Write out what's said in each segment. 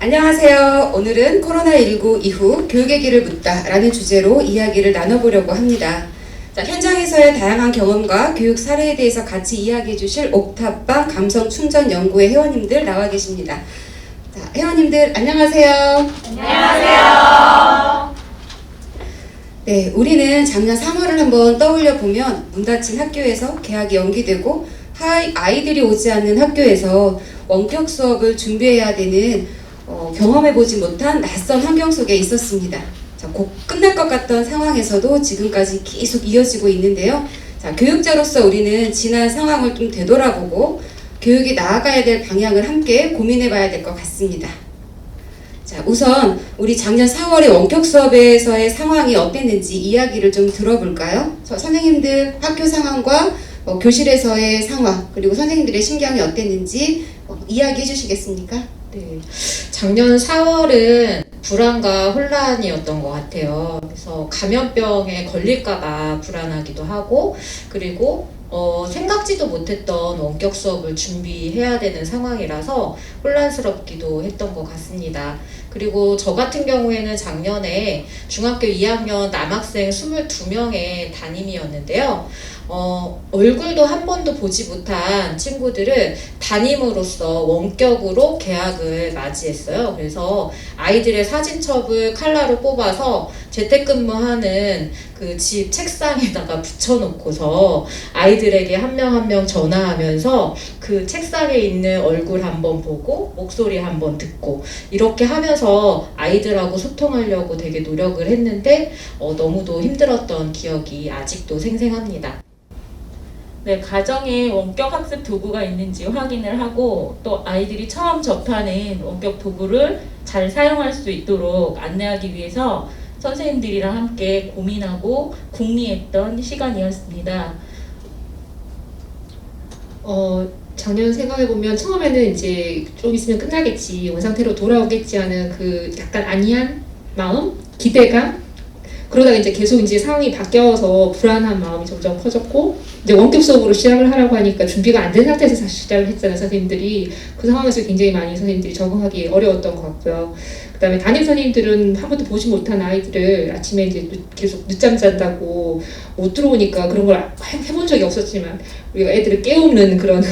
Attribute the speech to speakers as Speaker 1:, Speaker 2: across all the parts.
Speaker 1: 안녕하세요. 오늘은 코로나19 이후 교육의 길을 묻다 라는 주제로 이야기를 나눠보려고 합니다. 자, 현장에서의 다양한 경험과 교육 사례에 대해서 같이 이야기해 주실 옥탑방 감성충전연구회 회원님들 나와 계십니다. 자, 회원님들 안녕하세요.
Speaker 2: 안녕하세요.
Speaker 1: 네, 우리는 작년 3월을 한번 떠올려 보면 문 닫힌 학교에서 개학이 연기되고 아이들이 오지 않는 학교에서 원격 수업을 준비해야 되는 경험해보지 못한 낯선 환경 속에 있었습니다. 자, 곧 끝날 것 같던 상황에서도 지금까지 계속 이어지고 있는데요. 자, 교육자로서 우리는 지난 상황을 좀 되돌아보고 교육이 나아가야 될 방향을 함께 고민해봐야 될 것 같습니다. 자, 우선 우리 작년 4월에 원격 수업에서의 상황이 어땠는지 이야기를 좀 들어볼까요? 선생님들 학교 상황과 교실에서의 상황, 그리고 선생님들의 심경이 어땠는지 이야기해 주시겠습니까?
Speaker 2: 네, 작년 4월은 불안과 혼란이었던 것 같아요. 그래서 감염병에 걸릴까봐 불안하기도 하고, 그리고 생각지도 못했던 원격 수업을 준비해야 되는 상황이라서 혼란스럽기도 했던 것 같습니다. 그리고 저 같은 경우에는 작년에 중학교 2학년 남학생 22명의 담임이었는데요. 얼굴도 한 번도 보지 못한 친구들을 담임으로써 원격으로 개학을 맞이했어요. 그래서 아이들의 사진첩을 칼라로 뽑아서 재택근무하는 그 집 책상에다가 붙여놓고서 아이들에게 한 명 한 명 전화하면서 그 책상에 있는 얼굴 한번 보고 목소리 한번 듣고 이렇게 하면서 아이들하고 소통하려고 되게 노력을 했는데 너무도 힘들었던 기억이 아직도 생생합니다.
Speaker 3: 네, 가정에 원격 학습 도구가 있는지 확인을 하고 또 아이들이 처음 접하는 원격 도구를 잘 사용할 수 있도록 안내하기 위해서 선생님들이랑 함께 고민하고 궁리했던 시간이었습니다.
Speaker 4: 작년 생각해보면 처음에는 이제 좀 있으면 끝나겠지, 원상태로 돌아오겠지 하는 그 약간 안이한 마음, 기대감, 그러다가 이제 계속 이제 상황이 바뀌어서 불안한 마음이 점점 커졌고, 이제 원격 수업으로 시작을 하라고 하니까 준비가 안 된 상태에서 다시 시작을 했잖아요, 선생님들이. 그 상황에서 굉장히 많이 선생님들이 적응하기 어려웠던 것 같고요. 그 다음에 담임 선생님들은 한 번도 보지 못한 아이들을 아침에 이제 계속 늦잠 잔다고 못 들어오니까 그런 걸 해본 적이 없었지만, 우리가 애들을 깨우는 그런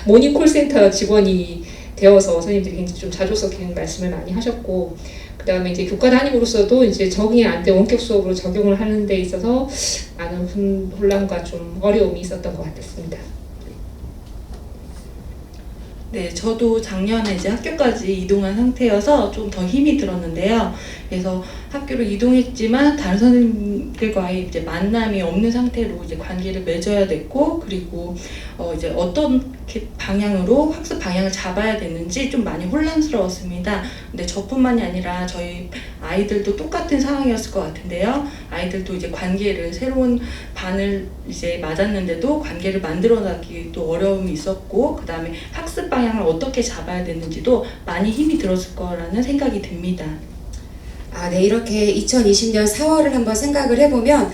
Speaker 4: 모닝콜센터 직원이 되어서 선생님들이 굉장히 좀 자조석인 말씀을 많이 하셨고, 그 다음에 이제 교과 담임으로서도 이제 적응이 안 돼 원격 수업으로 적용을 하는 데 있어서 많은 혼란과 좀 어려움이 있었던 것 같았습니다.
Speaker 5: 네, 저도 작년에 이제 학교까지 이동한 상태여서 좀 더 힘이 들었는데요. 그래서 학교로 이동했지만 다른 선생님들과의 이제 만남이 없는 상태로 이제 관계를 맺어야 됐고, 그리고 이제 어떤 방향으로 학습 방향을 잡아야 되는지 좀 많이 혼란스러웠습니다. 근데 저뿐만이 아니라 저희 아이들도 똑같은 상황이었을 것 같은데요. 아이들도 이제 관계를 새로운 반을 이제 맞았는데도 관계를 만들어나기도 어려움이 있었고, 그 다음에 학습 방향을 어떻게 잡아야 되는지도 많이 힘이 들었을 거라는 생각이 듭니다.
Speaker 1: 네, 이렇게 2020년 4월을 한번 생각을 해보면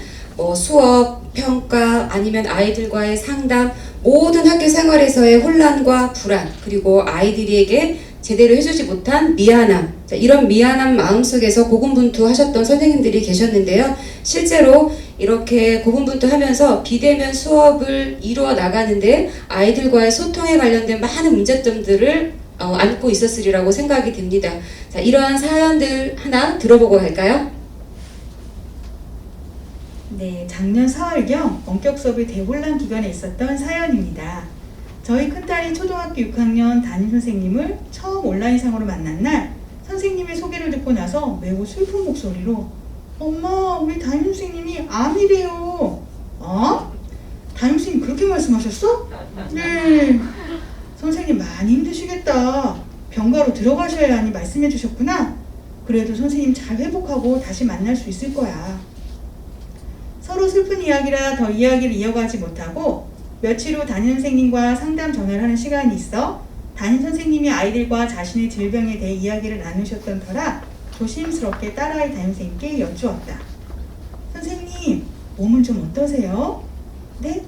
Speaker 1: 수업, 평가, 아니면 아이들과의 상담, 모든 학교 생활에서의 혼란과 불안, 그리고 아이들에게 제대로 해주지 못한 미안함, 자, 이런 미안한 마음속에서 고군분투하셨던 선생님들이 계셨는데요. 실제로 이렇게 고군분투하면서 비대면 수업을 이루어 나가는데 아이들과의 소통에 관련된 많은 문제점들을 안고 있었으리라고 생각이 듭니다. 자, 이러한 사연들 하나 들어보고 갈까요?
Speaker 6: 네, 작년 4월경 원격 수업이 대혼란 기간에 있었던 사연입니다. 저희 큰딸이 초등학교 6학년 담임선생님을 처음 온라인상으로 만난 날, 선생님의 소개를 듣고 나서 매우 슬픈 목소리로 엄마, 우리 담임선생님이 암이래요. 담임선생님 그렇게 말씀하셨어? 네. 선생님 많이 힘드시겠다. 병가로 들어가셔야 하니 말씀해 주셨구나. 그래도 선생님 잘 회복하고 다시 만날 수 있을 거야. 서로 슬픈 이야기라 더 이야기를 이어가지 못하고 며칠 후 담임선생님과 상담 전화를 하는 시간이 있어 담임선생님이 아이들과 자신의 질병에 대해 이야기를 나누셨던 터라 조심스럽게 딸아이 담임선생님께 여쭈었다. 선생님, 몸은 좀 어떠세요? 네?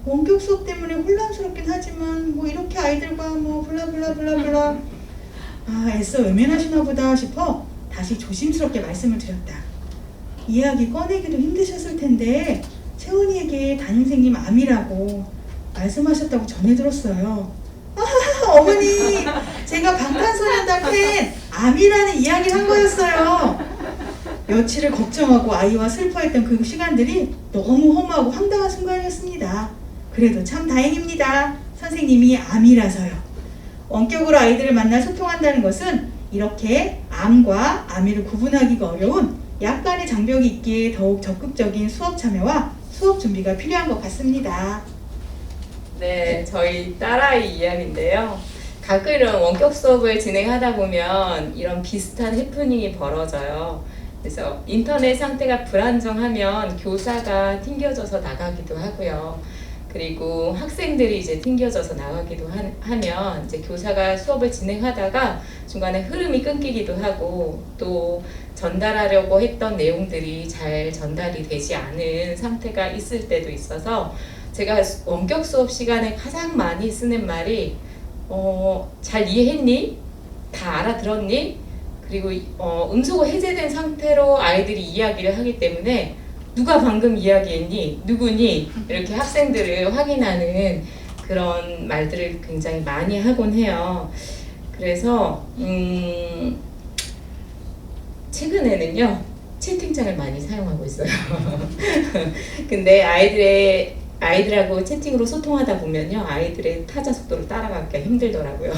Speaker 6: 원격 수업 때문에 혼란스럽긴 하지만 뭐 이렇게 아이들과 뭐 블라블라블라블라 애써 외면하시나 보다 싶어 다시 조심스럽게 말씀을 드렸다. 이야기 꺼내기도 힘드셨을 텐데 채원이에게 담임선생님 암이라고 말씀하셨다고 전해 들었어요. 어머니, 제가 방탄소년단 팬 암이라는 이야기를 한 거였어요. 며칠을 걱정하고 아이와 슬퍼했던 그 시간들이 너무 허무하고 황당한 순간이었습니다. 그래도 참 다행입니다. 선생님이 암이라서요. 원격으로 아이들을 만나 소통한다는 것은 이렇게 암과 암이를 구분하기가 어려운 약간의 장벽이 있기에 더욱 적극적인 수업 참여와 수업 준비가 필요한 것 같습니다.
Speaker 7: 네, 저희 딸아이 이야기인데요. 가끔 원격 수업을 진행하다 보면 이런 비슷한 해프닝이 벌어져요. 그래서 인터넷 상태가 불안정하면 교사가 튕겨져서 나가기도 하고요. 그리고 학생들이 이제 튕겨져서 나가기도 하면 이제 교사가 수업을 진행하다가 중간에 흐름이 끊기기도 하고 또 전달하려고 했던 내용들이 잘 전달이 되지 않은 상태가 있을 때도 있어서 제가 원격 수업 시간에 가장 많이 쓰는 말이 잘 이해했니? 다 알아들었니? 그리고 음소거 해제된 상태로 아이들이 이야기를 하기 때문에 누가 방금 이야기했니? 누구니? 이렇게 학생들을 확인하는 그런 말들을 굉장히 많이 하곤 해요. 그래서 최근에는요 채팅창을 많이 사용하고 있어요. 근데 아이들하고 채팅으로 소통하다 보면요 아이들의 타자 속도를 따라가기가 힘들더라고요.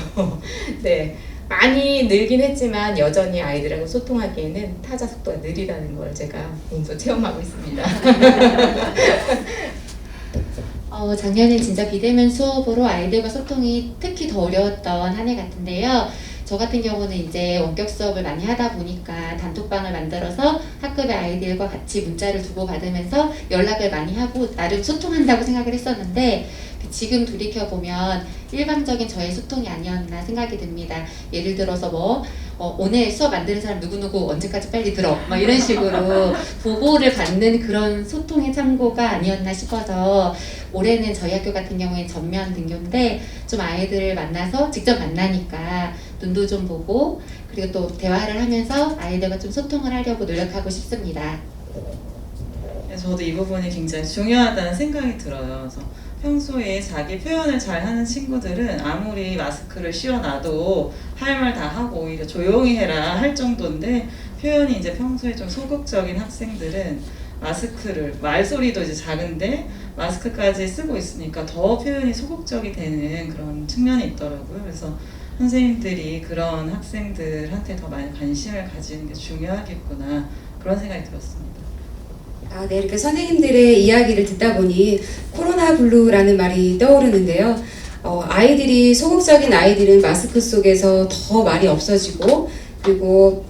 Speaker 7: 네, 많이 늘긴 했지만 여전히 아이들하고 소통하기에는 타자 속도가 느리다는 걸 제가 몸소 체험하고 있습니다.
Speaker 8: 작년엔 진짜 비대면 수업으로 아이들과 소통이 특히 더 어려웠던 한 해 같은데요. 저 같은 경우는 이제 원격 수업을 많이 하다 보니까 단톡방을 만들어서 학급의 아이들과 같이 문자를 주고받으면서 연락을 많이 하고 나름 소통한다고 생각을 했었는데 지금 돌이켜보면 일방적인 저의 소통이 아니었나 생각이 듭니다. 예를 들어서 오늘 수업 만드는 사람 누구누구 언제까지 빨리 들어 막 이런 식으로 보고를 받는 그런 소통의 창구가 아니었나 싶어서 올해는 저희 학교 같은 경우엔 전면 등교인데 좀 아이들을 만나서 직접 만나니까 눈도 좀 보고 그리고 또 대화를 하면서 아이들과 좀 소통을 하려고 노력하고 싶습니다.
Speaker 9: 저도 이 부분이 굉장히 중요하다는 생각이 들어요. 그래서 평소에 자기 표현을 잘하는 친구들은 아무리 마스크를 씌워놔도 할 말 다 하고 오히려 조용히 해라 할 정도인데 표현이 이제 평소에 좀 소극적인 학생들은 마스크를 말소리도 이제 작은데 마스크까지 쓰고 있으니까 더 표현이 소극적이 되는 그런 측면이 있더라고요. 그래서 선생님들이 그런 학생들한테 더 많이 관심을 가지는 게 중요하겠구나 그런 생각이 들었습니다.
Speaker 1: 네, 이렇게 선생님들의 이야기를 듣다 보니 코로나 블루라는 말이 떠오르는데요. 아이들이 소극적인 아이들은 마스크 속에서 더 말이 없어지고 그리고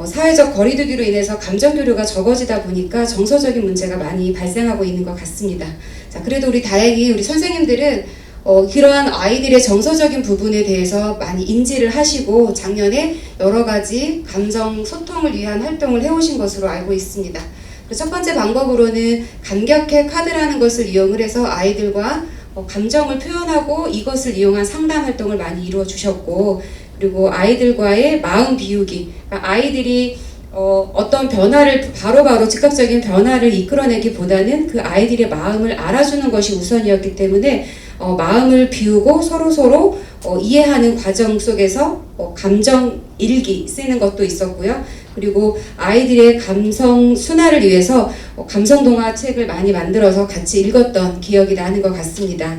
Speaker 1: 사회적 거리두기로 인해서 감정 교류가 적어지다 보니까 정서적인 문제가 많이 발생하고 있는 것 같습니다. 자, 그래도 다행히 우리 선생님들은 그러한 아이들의 정서적인 부분에 대해서 많이 인지를 하시고 작년에 여러 가지 감정 소통을 위한 활동을 해오신 것으로 알고 있습니다. 첫 번째 방법으로는 감격해 카드라는 것을 이용을 해서 아이들과 감정을 표현하고 이것을 이용한 상담 활동을 많이 이루어 주셨고 그리고 아이들과의 마음 비우기, 그러니까 아이들이 어떤 변화를 바로바로 즉각적인 변화를 이끌어내기보다는 그 아이들의 마음을 알아주는 것이 우선이었기 때문에 마음을 비우고 서로 이해하는 과정 속에서 감정 일기 쓰는 것도 있었고요. 그리고 아이들의 감성 순화를 위해서 감성 동화 책을 많이 만들어서 같이 읽었던 기억이 나는 것 같습니다.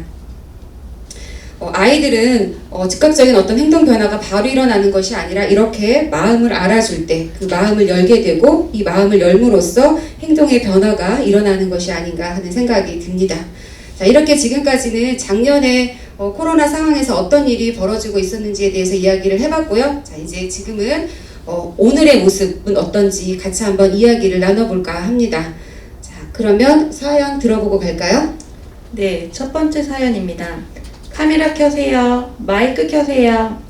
Speaker 1: 아이들은 즉각적인 어떤 행동 변화가 바로 일어나는 것이 아니라 이렇게 마음을 알아줄 때 그 마음을 열게 되고 이 마음을 열므로써 행동의 변화가 일어나는 것이 아닌가 하는 생각이 듭니다. 자, 이렇게 지금까지는 작년에 코로나 상황에서 어떤 일이 벌어지고 있었는지에 대해서 이야기를 해봤고요. 자, 이제 지금은 오늘의 모습은 어떤지 같이 한번 이야기를 나눠볼까 합니다. 자, 그러면 사연 들어보고 갈까요?
Speaker 5: 네, 첫 번째 사연입니다. 카메라 켜세요. 마이크 켜세요.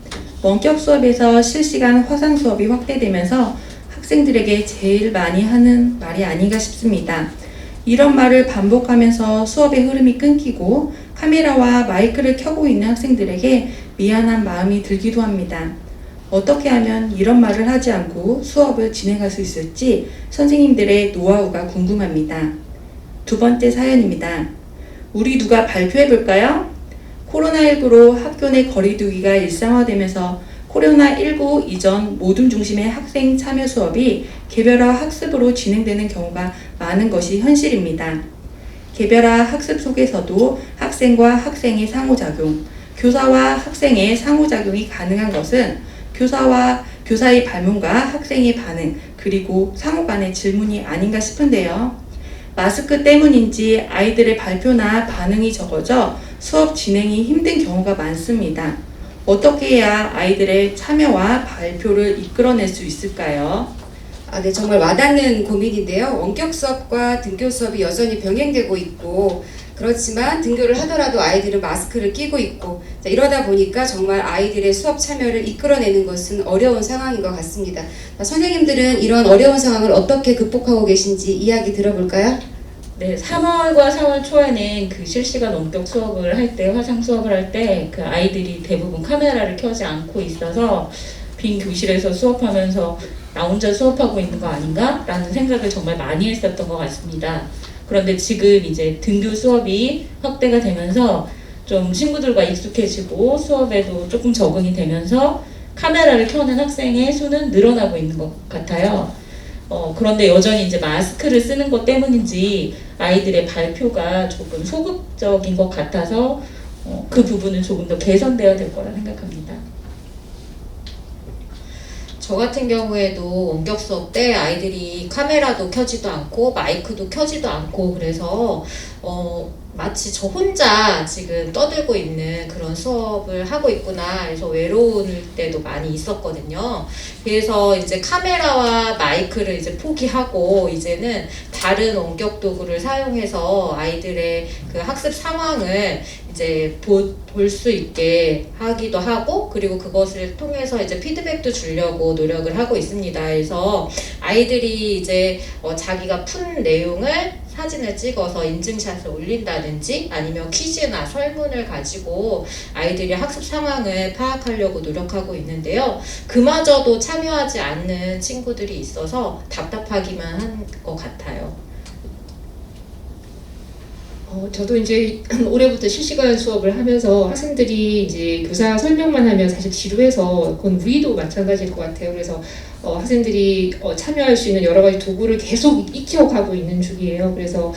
Speaker 5: 원격 수업에서 실시간 화상 수업이 확대되면서 학생들에게 제일 많이 하는 말이 아닌가 싶습니다. 이런 말을 반복하면서 수업의 흐름이 끊기고 카메라와 마이크를 켜고 있는 학생들에게 미안한 마음이 들기도 합니다. 어떻게 하면 이런 말을 하지 않고 수업을 진행할 수 있을지 선생님들의 노하우가 궁금합니다. 두 번째 사연입니다. 우리 누가 발표해 볼까요? 코로나19로 학교 내 거리두기가 일상화되면서 코로나19 이전 모둠 중심의 학생 참여 수업이 개별화 학습으로 진행되는 경우가 많은 것이 현실입니다. 개별화 학습 속에서도 학생과 학생의 상호작용, 교사와 학생의 상호작용이 가능한 것은 교사의 발문과 학생의 반응, 그리고 상호 간의 질문이 아닌가 싶은데요. 마스크 때문인지 아이들의 발표나 반응이 적어져 수업 진행이 힘든 경우가 많습니다. 어떻게 해야 아이들의 참여와 발표를 이끌어낼 수 있을까요?
Speaker 1: 네, 정말 와닿는 고민인데요. 원격 수업과 등교 수업이 여전히 병행되고 있고, 그렇지만 등교를 하더라도 아이들은 마스크를 끼고 있고, 이러다 보니까 정말 아이들의 수업 참여를 이끌어내는 것은 어려운 상황인 것 같습니다. 선생님들은 이런 어려운 상황을 어떻게 극복하고 계신지 이야기 들어볼까요?
Speaker 3: 네, 3월과 4월 초에는 그 실시간 원격 수업을 할 때, 화상 수업을 할 때 그 아이들이 대부분 카메라를 켜지 않고 있어서 빈 교실에서 수업하면서 나 혼자 수업하고 있는 거 아닌가? 라는 생각을 정말 많이 했었던 것 같습니다. 그런데 지금 이제 등교 수업이 확대가 되면서 좀 친구들과 익숙해지고 수업에도 조금 적응이 되면서 카메라를 켜는 학생의 수는 늘어나고 있는 것 같아요. 그런데 여전히 이제 마스크를 쓰는 것 때문인지 아이들의 발표가 조금 소극적인 것 같아서 그 부분은 조금 더 개선되어야 될 거라 생각합니다.
Speaker 2: 저 같은 경우에도 원격 수업 때 아이들이 카메라도 켜지도 않고 마이크도 켜지도 않고 그래서 마치 저 혼자 지금 떠들고 있는 그런 수업을 하고 있구나 그래서 외로울 때도 많이 있었거든요. 그래서 이제 카메라와 마이크를 이제 포기하고 이제는 다른 원격 도구를 사용해서 아이들의 그 학습 상황을 이제 볼 수 있게 하기도 하고 그리고 그것을 통해서 이제 피드백도 주려고 노력을 하고 있습니다. 그래서 아이들이 이제 자기가 푼 내용을 사진을 찍어서 인증샷을 올린다든지 아니면 퀴즈나 설문을 가지고 아이들이 학습 상황을 파악하려고 노력하고 있는데요. 그마저도 참여하지 않는 친구들이 있어서 답답하기만 한 것 같아요.
Speaker 4: 저도 이제 올해부터 실시간 수업을 하면서 학생들이 이제 교사 설명만 하면 사실 지루해서 그건 우리도 마찬가지일 것 같아요. 그래서 학생들이 참여할 수 있는 여러 가지 도구를 계속 익혀가고 있는 중이에요. 그래서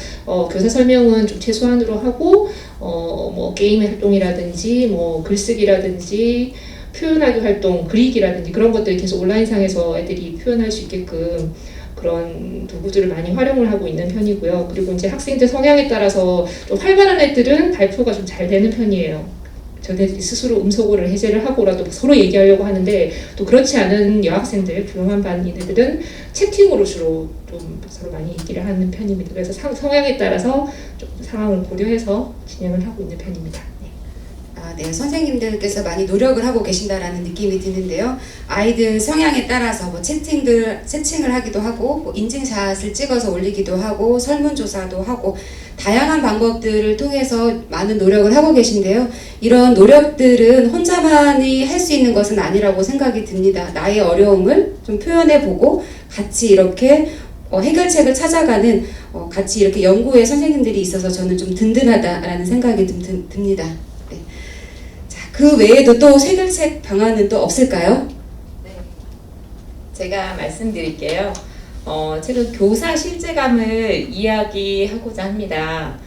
Speaker 4: 교사 설명은 좀 최소한으로 하고 뭐 게임 활동이라든지 뭐 글쓰기라든지 표현하기 활동, 그리기라든지 그런 것들을 계속 온라인상에서 애들이 표현할 수 있게끔 그런 도구들을 많이 활용을 하고 있는 편이고요. 그리고 이제 학생들 성향에 따라서 좀 활발한 애들은 발표가 좀 잘 되는 편이에요. 저희들이 스스로 음소거를 해제를 하고라도 서로 얘기하려고 하는데 또 그렇지 않은 여학생들, 조용한 반인 애들은 채팅으로 주로 좀 서로 많이 얘기를 하는 편입니다. 그래서 성향에 따라서 좀 상황을 고려해서 진행을 하고 있는 편입니다.
Speaker 1: 네, 선생님들께서 많이 노력을 하고 계신다라는 느낌이 드는데요. 아이들 성향에 따라서 뭐 채팅을 하기도 하고, 뭐 인증샷을 찍어서 올리기도 하고, 설문조사도 하고, 다양한 방법들을 통해서 많은 노력을 하고 계신데요. 이런 노력들은 혼자만이 할 수 있는 것은 아니라고 생각이 듭니다. 나의 어려움을 좀 표현해보고, 같이 이렇게 해결책을 찾아가는 같이 이렇게 연구의 선생님들이 있어서 저는 좀 든든하다라는 생각이 좀 듭니다. 그 외에도 또 해결책 방안은 또 없을까요?
Speaker 7: 네, 제가 말씀드릴게요. 최근 교사 실제감을 이야기하고자 합니다.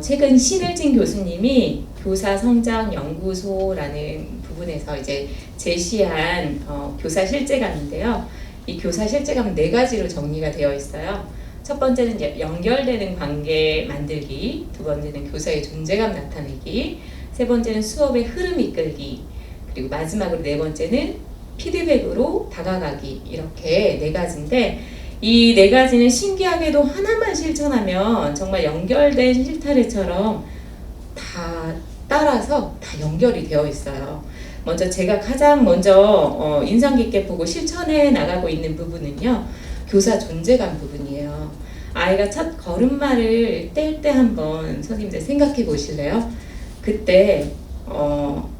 Speaker 7: 최근 신을진 교수님이 교사 성장 연구소라는 부분에서 이제 제시한 교사 실제감인데요. 이 교사 실제감은 4가지로 정리가 되어 있어요. 첫 번째는 연결되는 관계 만들기, 두 번째는 교사의 존재감 나타내기, 세 번째는 수업의 흐름 이끌기, 그리고 마지막으로 4번째는 피드백으로 다가가기, 이렇게 4가지인데 이 4가지는 신기하게도 하나만 실천하면 정말 연결된 실타래처럼 다 따라서 다 연결이 되어 있어요. 먼저 제가 가장 먼저 인상 깊게 보고 실천해 나가고 있는 부분은요, 교사 존재감 부분이에요. 아이가 첫 걸음마를 뗄 때 한번 선생님들 생각해 보실래요? 그때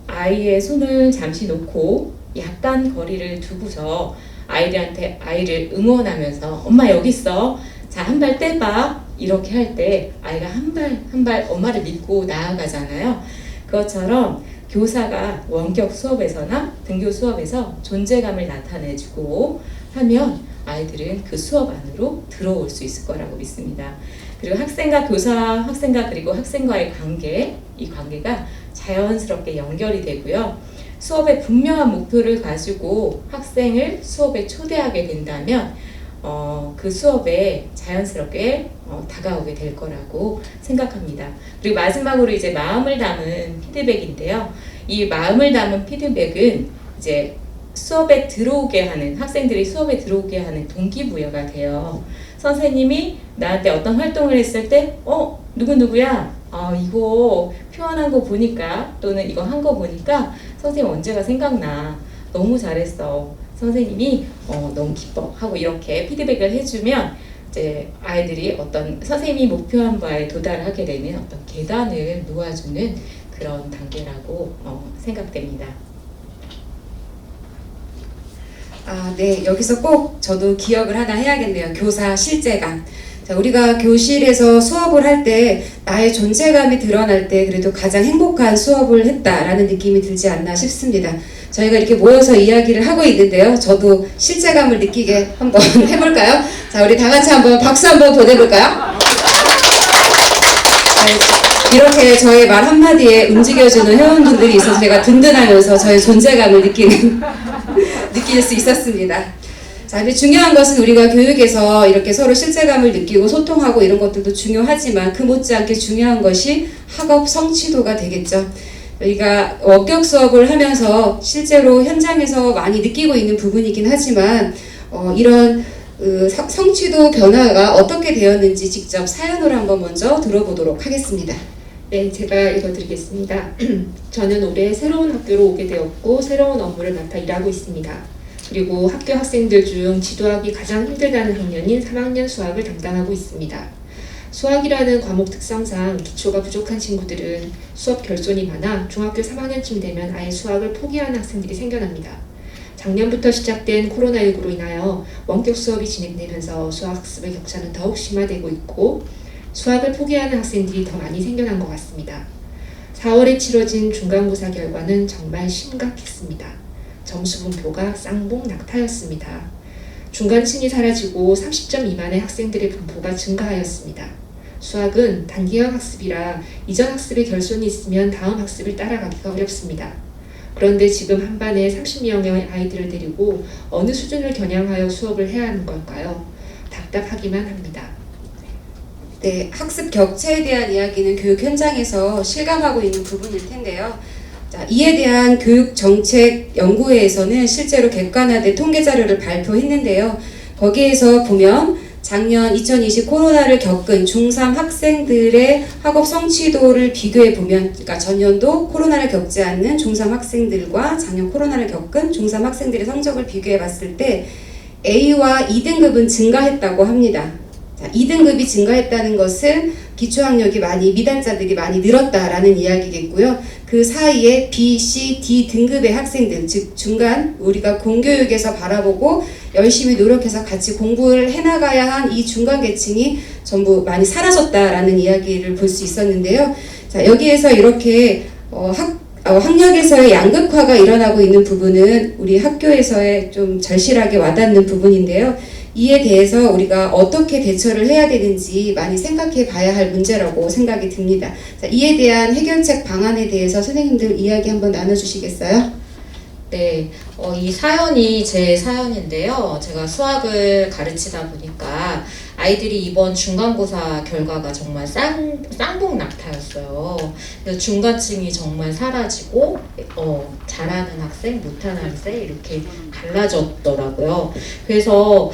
Speaker 7: 아이의 손을 잠시 놓고 약간 거리를 두고서 아이를 응원하면서 엄마 여기 있어. 자, 한 발 떼봐. 이렇게 할 때 아이가 한 발 엄마를 믿고 나아가잖아요. 그것처럼 교사가 원격 수업에서나 등교 수업에서 존재감을 나타내주고 하면 아이들은 그 수업 안으로 들어올 수 있을 거라고 믿습니다. 그리고 학생과 교사, 학생과 그리고 학생과의 관계, 이 관계가 자연스럽게 연결이 되고요. 수업에 분명한 목표를 가지고 학생을 수업에 초대하게 된다면 그 수업에 자연스럽게 다가오게 될 거라고 생각합니다. 그리고 마지막으로 이제 마음을 담은 피드백인데요. 이 마음을 담은 피드백은 이제 수업에 들어오게 하는, 학생들이 수업에 들어오게 하는 동기부여가 돼요. 선생님이 나한테 어떤 활동을 했을 때 누구누구야? 이거 표현한 거 보니까 또는 이거 한 거 보니까 선생님 언제가 생각나. 너무 잘했어. 선생님이 너무 기뻐 하고 이렇게 피드백을 해주면 이제 아이들이 어떤 선생님이 목표한 바에 도달하게 되는 어떤 계단을 놓아주는 그런 단계라고 생각됩니다.
Speaker 1: 네. 여기서 꼭 저도 기억을 하나 해야겠네요. 교사 실제감. 자, 우리가 교실에서 수업을 할 때 나의 존재감이 드러날 때 그래도 가장 행복한 수업을 했다라는 느낌이 들지 않나 싶습니다. 저희가 이렇게 모여서 이야기를 하고 있는데요. 저도 실제감을 느끼게 한번 해볼까요? 자, 우리 다 같이 한번 박수 한번 보내볼까요? 네, 이렇게 저의 말 한마디에 움직여주는 회원분들이 있어서 제가 든든하면서 저의 존재감을 느낄 수 있었습니다. 자, 근데 중요한 것은 우리가 교육에서 이렇게 서로 실제감을 느끼고 소통하고 이런 것들도 중요하지만 그 못지않게 중요한 것이 학업 성취도가 되겠죠. 저희가 원격 수업을 하면서 실제로 현장에서 많이 느끼고 있는 부분이긴 하지만 이런 성취도 변화가 어떻게 되었는지 직접 사연으로 한번 먼저 들어보도록 하겠습니다.
Speaker 4: 네, 제가 읽어드리겠습니다. 저는 올해 새로운 학교로 오게 되었고 새로운 업무를 맡아 일하고 있습니다. 그리고 학교 학생들 중 지도하기 가장 힘들다는 학년인 3학년 수학을 담당하고 있습니다. 수학이라는 과목 특성상 기초가 부족한 친구들은 수업 결손이 많아 중학교 3학년쯤 되면 아예 수학을 포기하는 학생들이 생겨납니다. 작년부터 시작된 코로나19로 인하여 원격 수업이 진행되면서 수학습의 격차는 더욱 심화되고 있고 수학을 포기하는 학생들이 더 많이 생겨난 것 같습니다. 4월에 치러진 중간고사 결과는 정말 심각했습니다. 점수 분포가 쌍봉 낙타였습니다. 중간층이 사라지고 30점 미만의 학생들의 분포가 증가하였습니다. 수학은 단기간 학습이라 이전 학습의 결손이 있으면 다음 학습을 따라가기가 어렵습니다. 그런데 지금 한 반에 30명의 아이들을 데리고 어느 수준을 겨냥하여 수업을 해야 하는 걸까요? 답답하기만 합니다.
Speaker 1: 네, 학습 격차에 대한 이야기는 교육 현장에서 실감하고 있는 부분일 텐데요. 자, 이에 대한 교육정책연구회에서는 실제로 객관화된 통계 자료를 발표했는데요. 거기에서 보면 작년 2020 코로나를 겪은 중3 학생들의 학업 성취도를 비교해 보면, 그러니까 전년도 코로나를 겪지 않는 중3 학생들과 작년 코로나를 겪은 중3 학생들의 성적을 비교해 봤을 때 A와 2등급은 증가했다고 합니다. 자, 2등급이 증가했다는 것은 기초학력이 미단자들이 많이 늘었다라는 이야기겠고요. 그 사이에 B, C, D 등급의 학생들, 즉 중간 우리가 공교육에서 바라보고 열심히 노력해서 같이 공부를 해나가야 한 이 중간 계층이 전부 많이 사라졌다라는 이야기를 볼 수 있었는데요. 자, 여기에서 이렇게 학력에서의 양극화가 일어나고 있는 부분은 우리 학교에서의 좀 절실하게 와닿는 부분인데요. 이에 대해서 우리가 어떻게 대처를 해야 되는지 많이 생각해 봐야 할 문제라고 생각이 듭니다. 자, 이에 대한 해결책 방안에 대해서 선생님들 이야기 한번 나눠주시겠어요?
Speaker 2: 네, 이 사연이 제 사연인데요. 제가 수학을 가르치다 보니까 아이들이 이번 중간고사 결과가 정말 쌍봉 낙타였어요. 그래서 중간층이 정말 사라지고 잘하는 학생, 못하는 학생 이렇게 갈라졌더라고요. 그래서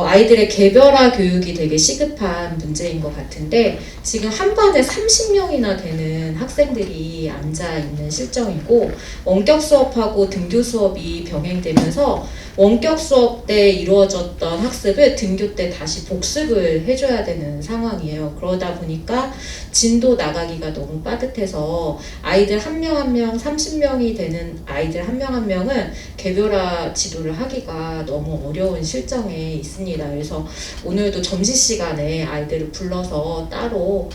Speaker 2: 아이들의 개별화 교육이 되게 시급한 문제인 것 같은데 지금 한 반에 30명이나 되는 학생들이 앉아 있는 실정이고, 원격 수업하고 등교 수업이 병행되면서 원격 수업 때 이루어졌던 학습을 등교 때 다시 복습을 해줘야 되는 상황이에요. 그러다 보니까 진도 나가기가 너무 빠듯해서 아이들 한 명 한 명 30명이 되는 아이들 한 명 한 명은 개별화 지도를 하기가 너무 어려운 실정에 있습니다. 그래서 오늘도 점심시간에 아이들을 불러서 따로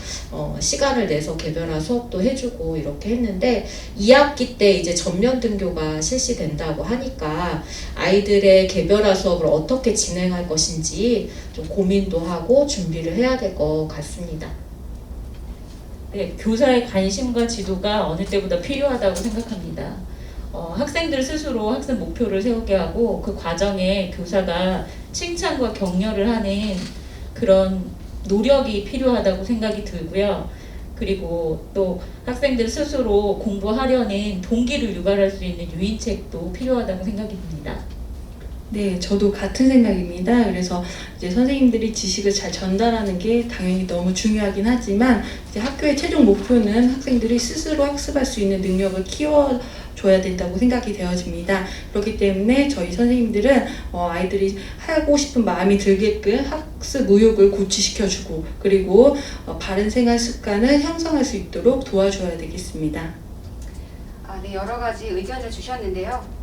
Speaker 2: 시간을 내서 개별화 수업도 해주고 이렇게 했는데, 2학기 때 이제 전면 등교가 실시된다고 하니까 아이들의 개별화 수업을 어떻게 진행할 것인지 좀 고민도 하고 준비를 해야 될 것 같습니다.
Speaker 3: 네, 교사의 관심과 지도가 어느 때보다 필요하다고 생각합니다. 학생들 스스로 학습 목표를 세우게 하고 그 과정에 교사가 칭찬과 격려를 하는 그런 노력이 필요하다고 생각이 들고요. 그리고 또 학생들 스스로 공부하려는 동기를 유발할 수 있는 유인책도 필요하다고 생각이 듭니다.
Speaker 5: 네, 저도 같은 생각입니다. 그래서 이제 선생님들이 지식을 잘 전달하는 게 당연히 너무 중요하긴 하지만, 이제 학교의 최종 목표는 학생들이 스스로 학습할 수 있는 능력을 키워줘야 된다고 생각이 되어집니다. 그렇기 때문에 저희 선생님들은 아이들이 하고 싶은 마음이 들게끔 학습 의욕을 고취시켜주고, 그리고 바른 생활 습관을 형성할 수 있도록 도와줘야 되겠습니다.
Speaker 1: 네, 여러 가지 의견을 주셨는데요.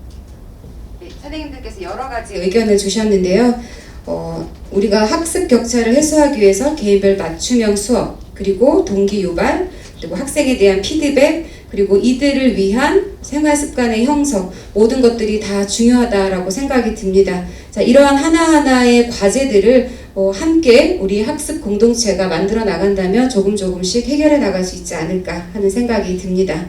Speaker 1: 네, 선생님들께서 여러 가지 의견을 주셨는데요. 우리가 학습 격차를 해소하기 위해서 개인별 맞춤형 수업, 그리고 동기 유발, 그리고 학생에 대한 피드백, 그리고 이들을 위한 생활 습관의 형성, 모든 것들이 다 중요하다라고 생각이 듭니다. 자, 이러한 하나하나의 과제들을 함께 우리 학습 공동체가 만들어 나간다면 조금씩 해결해 나갈 수 있지 않을까 하는 생각이 듭니다.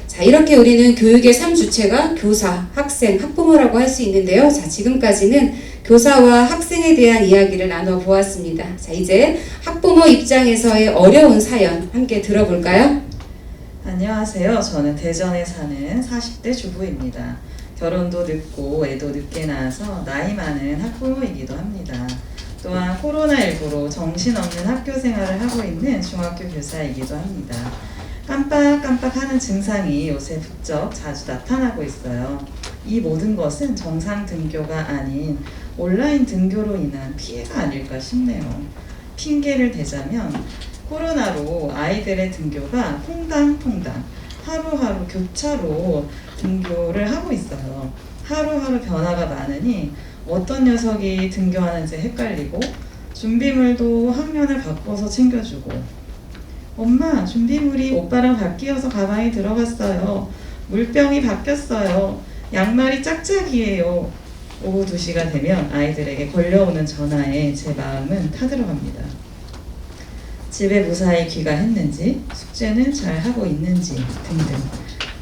Speaker 1: 자, 이렇게 우리는 교육의 3주체가 교사, 학생, 학부모라고 할 수 있는데요. 자, 지금까지는 교사와 학생에 대한 이야기를 나눠보았습니다. 자, 이제 학부모 입장에서의 어려운 사연 함께 들어볼까요?
Speaker 9: 안녕하세요. 저는 대전에 사는 40대 주부입니다. 결혼도 늦고 애도 늦게 낳아서 나이 많은 학부모이기도 합니다. 또한 코로나19로 정신없는 학교 생활을 하고 있는 중학교 교사이기도 합니다. 깜빡깜빡하는 증상이 요새 부쩍 자주 나타나고 있어요. 이 모든 것은 정상 등교가 아닌 온라인 등교로 인한 피해가 아닐까 싶네요. 핑계를 대자면 코로나로 아이들의 등교가 퐁당퐁당 하루하루 교차로 등교를 하고 있어요. 하루하루 변화가 많으니 어떤 녀석이 등교하는지 헷갈리고, 준비물도 학년을 바꿔서 챙겨주고, 엄마, 준비물이 오빠랑 바뀌어서 가방에 들어갔어요. 물병이 바뀌었어요. 양말이 짝짝이에요. 오후 2시가 되면 아이들에게 걸려오는 전화에 제 마음은 타들어갑니다. 집에 무사히 귀가했는지, 숙제는 잘 하고 있는지 등등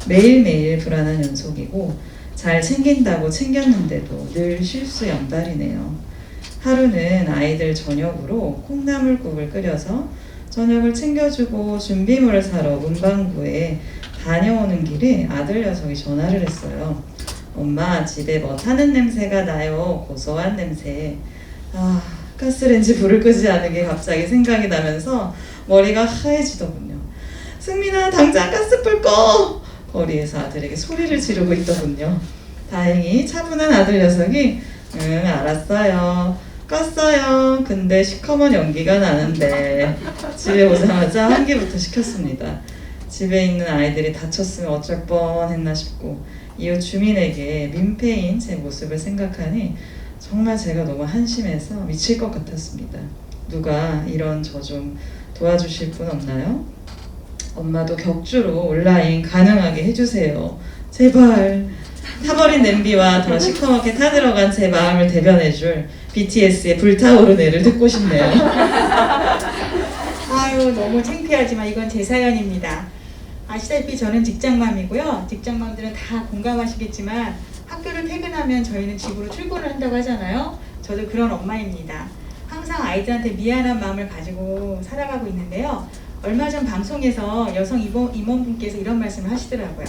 Speaker 9: 매일매일 불안한 연속이고, 잘 챙긴다고 챙겼는데도 늘 실수 연달이네요. 하루는 아이들 저녁으로 콩나물국을 끓여서 저녁을 챙겨주고 준비물을 사러 문방구에 다녀오는 길에 아들 녀석이 전화를 했어요. 엄마, 집에 뭐 타는 냄새가 나요. 고소한 냄새. 가스레인지 불을 끄지 않은 게 갑자기 생각이 나면서 머리가 하얘지더군요. 승민아, 당장 가스불 꺼! 거리에서 아들에게 소리를 지르고 있더군요. 다행히 차분한 아들 녀석이 응, 알았어요. 껐어요. 근데 시커먼 연기가 나는데. 집에 오자마자 환기부터 시켰습니다. 집에 있는 아이들이 다쳤으면 어쩔 뻔했나 싶고, 이웃 주민에게 민폐인 제 모습을 생각하니 정말 제가 너무 한심해서 미칠 것 같았습니다. 누가 이런 저 좀 도와주실 분 없나요? 엄마도 격주로 온라인 가능하게 해주세요. 제발. 타버린 냄비와 더 시커멓게 타들어간 제 마음을 대변해줄 BTS의 불타오르네를 듣고 싶네요.
Speaker 6: 아유, 너무 창피하지만 이건 제 사연입니다. 아시다시피 저는 직장맘이고요. 직장맘들은 다 공감하시겠지만 학교를 퇴근하면 저희는 집으로 출근을 한다고 하잖아요. 저도 그런 엄마입니다. 항상 아이들한테 미안한 마음을 가지고 살아가고 있는데요. 얼마 전 방송에서 여성 임원분께서 이런 말씀을 하시더라고요.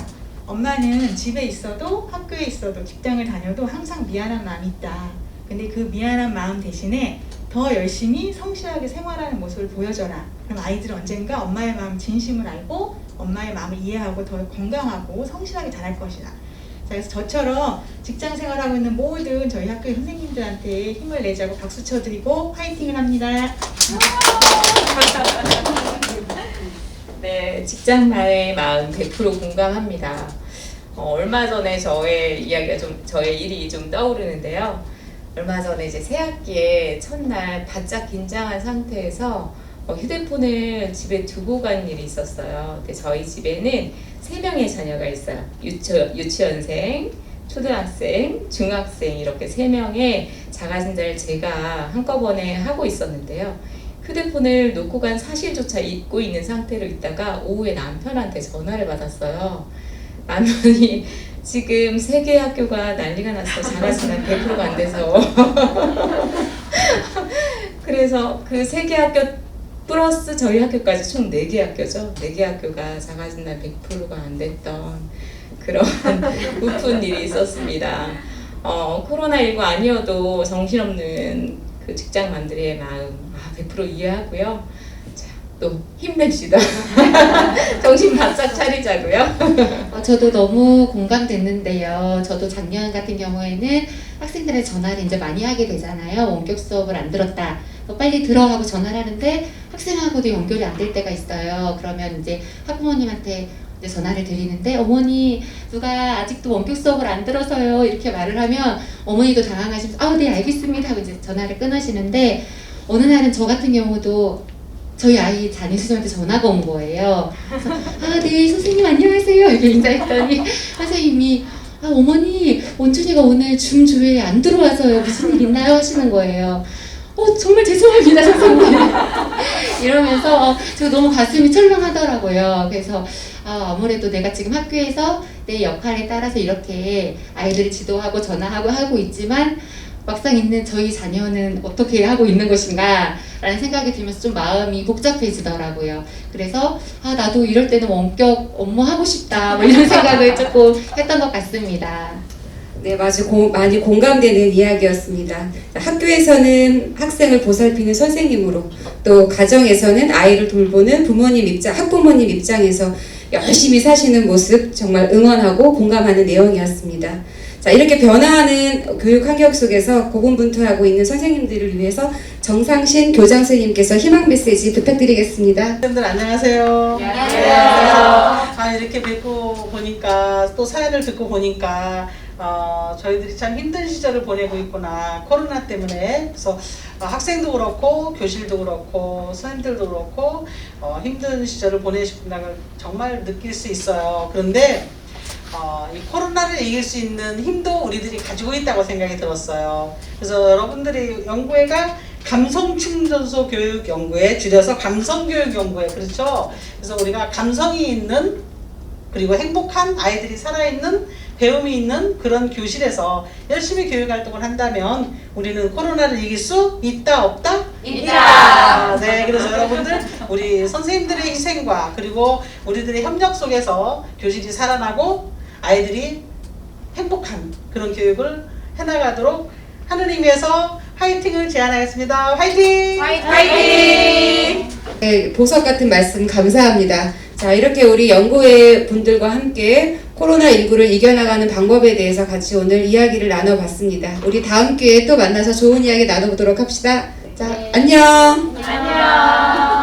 Speaker 6: 엄마는 집에 있어도 학교에 있어도 직장을 다녀도 항상 미안한 마음이 있다. 근데 그 미안한 마음 대신에 더 열심히 성실하게 생활하는 모습을 보여줘라. 그럼 아이들은 언젠가 엄마의 마음 진심을 알고 엄마의 마음을 이해하고 더 건강하고 성실하게 자랄 것이다. 자, 그래서 저처럼 직장 생활하고 있는 모든 저희 학교의 선생님들한테 힘을 내자고 박수 쳐드리고 화이팅을 합니다.
Speaker 7: 네, 직장만의 마음 100% 공감합니다. 얼마 전에 저의 일이 좀 떠오르는데요. 얼마 전에 이제 새 학기에 첫날 바짝 긴장한 상태에서 휴대폰을 집에 두고 간 일이 있었어요. 근데 저희 집에는 3명의 자녀가 있어요. 유치원생, 초등학생, 중학생 이렇게 3명의 자가진자를 제가 한꺼번에 하고 있었는데요. 휴대폰을 놓고 간 사실조차 잊고 있는 상태로 있다가 오후에 남편한테 전화를 받았어요. 남편이 지금 3개 학교가 난리가 났어. 자가진단 100%가 안 돼서. 그래서 그 3개 학교 플러스 저희 학교까지 총 4개 학교죠. 4개 학교가 자가진단 100%가 안 됐던 그런 웃픈 일이 있었습니다. 코로나19 아니어도 정신없는 그 직장만들의 마음 100% 이해하고요. 자, 또 힘냅시다. 정신 바짝 차리자고요.
Speaker 8: 저도 너무 공감됐는데요. 저도 작년 같은 경우에는 학생들의 전화를 이제 많이 하게 되잖아요. 원격 수업을 안 들었다. 빨리 들어가고 전화를 하는데 학생하고도 연결이 안 될 때가 있어요. 그러면 이제 학부모님한테 이제 전화를 드리는데 어머니 누가 아직도 원격 수업을 안 들어서요 이렇게 말을 하면 어머니도 당황하시면서 네 알겠습니다 하고 이제 전화를 끊으시는데 어느 날은 저 같은 경우도 저희 아이 담임 선생님한테 전화가 온 거예요. 그래서 네 선생님 안녕하세요 이렇게 인사했더니 선생님이 어머니 원준이가 오늘 줌 조회에 안 들어와서요 무슨 일 있나요 하시는 거예요. 정말 죄송합니다 선생님 이러면서 저 너무 가슴이 철렁하더라고요. 그래서 아무래도 내가 지금 학교에서 내 역할에 따라서 이렇게 아이들을 지도하고 전화하고 하고 있지만 막상 있는 저희 자녀는 어떻게 하고 있는 것인가 라는 생각이 들면서 좀 마음이 복잡해지더라고요. 그래서 나도 이럴 때는 원격 업무 하고 싶다 뭐 이런 생각을 조금 했던 것 같습니다.
Speaker 1: 네, 많이 공감되는 이야기였습니다. 학교에서는 학생을 보살피는 선생님으로, 또 가정에서는 아이를 돌보는 학부모님 입장에서 열심히 사시는 모습 정말 응원하고 공감하는 내용이었습니다. 자, 이렇게 변화하는 교육 환경 속에서 고군분투하고 있는 선생님들을 위해서 정상신 교장 선생님께서 희망 메시지 부탁드리겠습니다.
Speaker 10: 선생님들 안녕하세요. 안녕하세요. 이렇게 뵙고 보니까 또 사연을 듣고 보니까 저희들이 참 힘든 시절을 보내고 있구나. 코로나 때문에. 그래서 학생도 그렇고 교실도 그렇고 선생님들도 그렇고 힘든 시절을 보내시구나 정말 느낄 수 있어요. 그런데 이 코로나를 이길 수 있는 힘도 우리들이 가지고 있다고 생각이 들었어요. 그래서 여러분들이 연구회가 감성충전소 교육연구회, 줄여서 감성교육연구회, 그렇죠? 그래서 우리가 감성이 있는 그리고 행복한 아이들이 살아있는 배움이 있는 그런 교실에서 열심히 교육활동을 한다면 우리는 코로나를 이길 수 있다 없다?
Speaker 7: 있다!
Speaker 10: 네, 그래서 여러분들 우리 선생님들의 희생과 그리고 우리들의 협력 속에서 교실이 살아나고 아이들이 행복한 그런 교육을 해나가도록 하는 의미에서 화이팅을 제안하겠습니다. 화이팅!
Speaker 7: 화이팅!
Speaker 1: 네, 보석 같은 말씀 감사합니다. 자, 이렇게 우리 연구회 분들과 함께 코로나19를 이겨나가는 방법에 대해서 같이 오늘 이야기를 나눠봤습니다. 우리 다음 기회에 또 만나서 좋은 이야기 나눠보도록 합시다. 자, 안녕!
Speaker 7: 안녕!